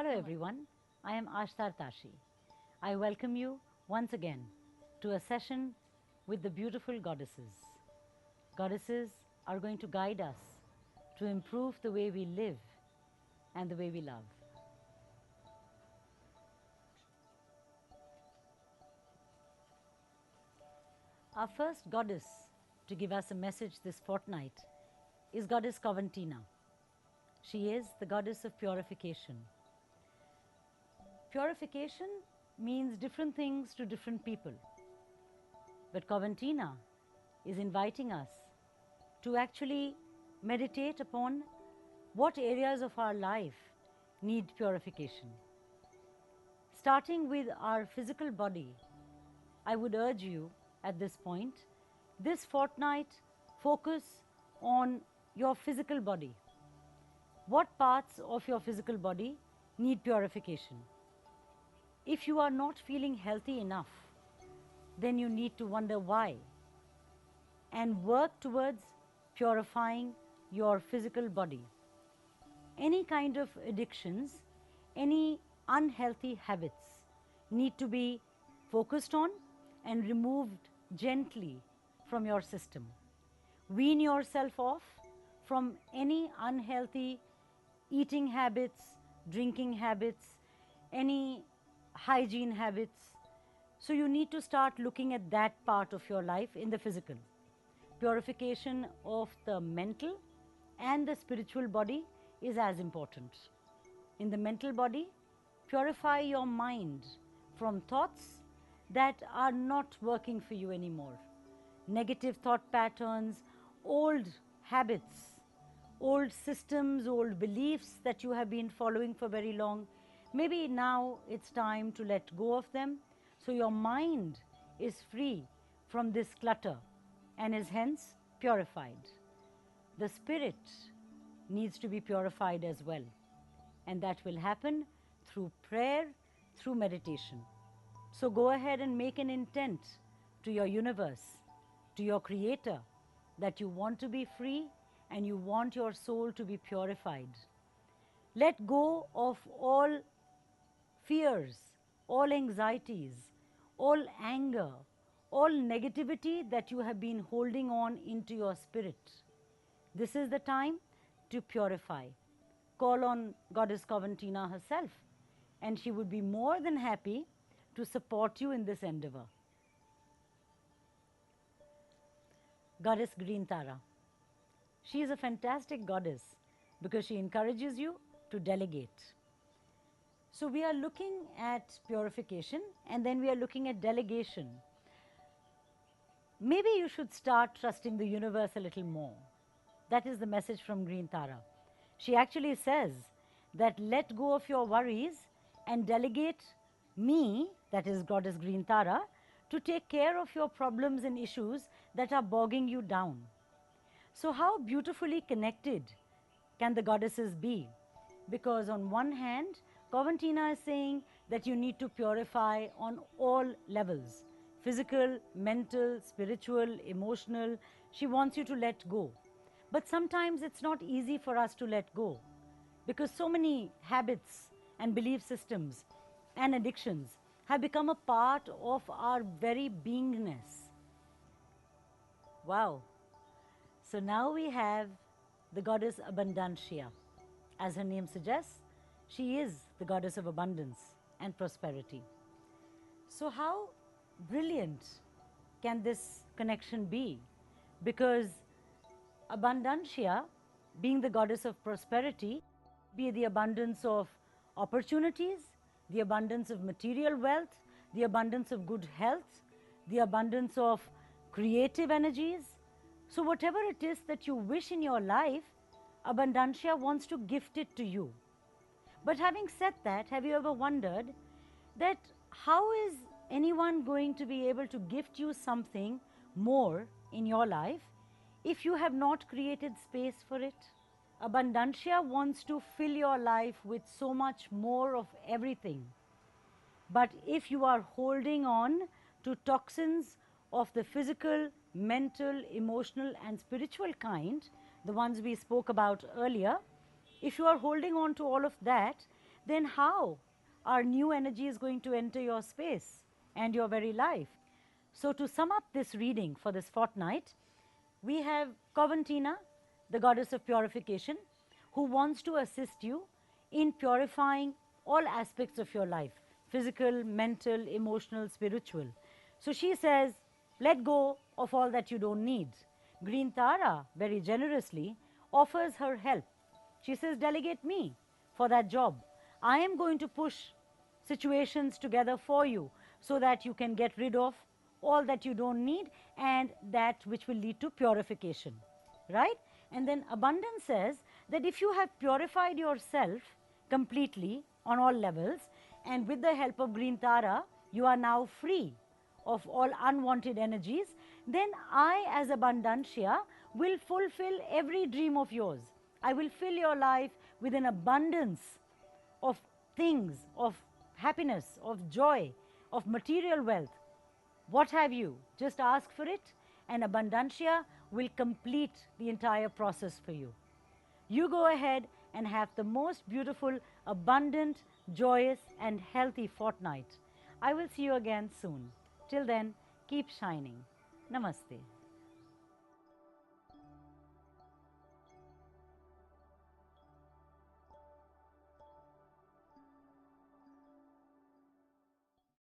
Hello everyone, I am Ashtar Tashi. I welcome you once again to a session with the beautiful goddesses. Goddesses are going to guide us to improve the way we live and the way we love. Our first goddess to give us a message this fortnight is Goddess Coventina. She is the goddess of purification. Purification means different things to different people. But Coventina is inviting us to actually meditate upon what areas of our life need purification. Starting with our physical body, I would urge you at this point, this fortnight, focus on your physical body. What parts of your physical body need purification? If you are not feeling healthy enough, then you need to wonder why and work towards purifying your physical body. Any kind of addictions, any unhealthy habits need to be focused on and removed gently from your system. Wean yourself off from any unhealthy eating habits, drinking habits, any hygiene habits. So you need to start looking at that part of your life in the physical. Purification of the mental and the spiritual body is as important. In the mental body, purify your mind from thoughts that are not working for you anymore. Negative thought patterns, old habits, old systems, old beliefs that you have been following for very long. Maybe now it's time to let go of them so your mind is free from this clutter and is hence purified. The spirit needs to be purified as well, and that will happen through prayer, through meditation. So go ahead and make an intent to your universe, to your creator, that you want to be free and you want your soul to be purified. Let go of all fears, all anxieties, all anger, all negativity that you have been holding on into your spirit. This is the time to purify. Call on Goddess Coventina herself, and she would be more than happy to support you in this endeavor. Goddess Green Tara. She is a fantastic goddess because she encourages you to delegate. So we are looking at purification and then we are looking at delegation. Maybe you should start trusting the universe a little more. That is the message from Green Tara. She actually says that let go of your worries and delegate me, that is Goddess Green Tara, to take care of your problems and issues that are bogging you down. So how beautifully connected can the goddesses be? Because on one hand, Coventina is saying that you need to purify on all levels, physical, mental, spiritual, emotional. She wants you to let go. But sometimes it's not easy for us to let go because so many habits and belief systems and addictions have become a part of our very beingness. Wow. So now we have the goddess Abundantia. As her name suggests, she is the goddess of abundance and prosperity. So how brilliant can this connection be? Because Abundantia, being the goddess of prosperity, be the abundance of opportunities, the abundance of material wealth, the abundance of good health, the abundance of creative energies. So whatever it is that you wish in your life, Abundantia wants to gift it to you. But having said that, have you ever wondered that how is anyone going to be able to gift you something more in your life if you have not created space for it? Abundantia wants to fill your life with so much more of everything. But if you are holding on to toxins of the physical, mental, emotional and spiritual kind, the ones we spoke about earlier, if you are holding on to all of that, then how are new energies going to enter your space and your very life? So, to sum up this reading for this fortnight, we have Coventina, the goddess of purification, who wants to assist you in purifying all aspects of your life, physical, mental, emotional, spiritual. So she says, let go of all that you don't need. Green Tara very generously offers her help. She says, delegate me for that job. I am going to push situations together for you so that you can get rid of all that you don't need and that which will lead to purification, right? And then abundance says that if you have purified yourself completely on all levels, and with the help of Green Tara, you are now free of all unwanted energies, then I as Abundantia will fulfill every dream of yours. I will fill your life with an abundance of things, of happiness, of joy, of material wealth. What have you? Just ask for it, and Abundantia will complete the entire process for you. You go ahead and have the most beautiful, abundant, joyous, and healthy fortnight. I will see you again soon. Till then, keep shining. Namaste.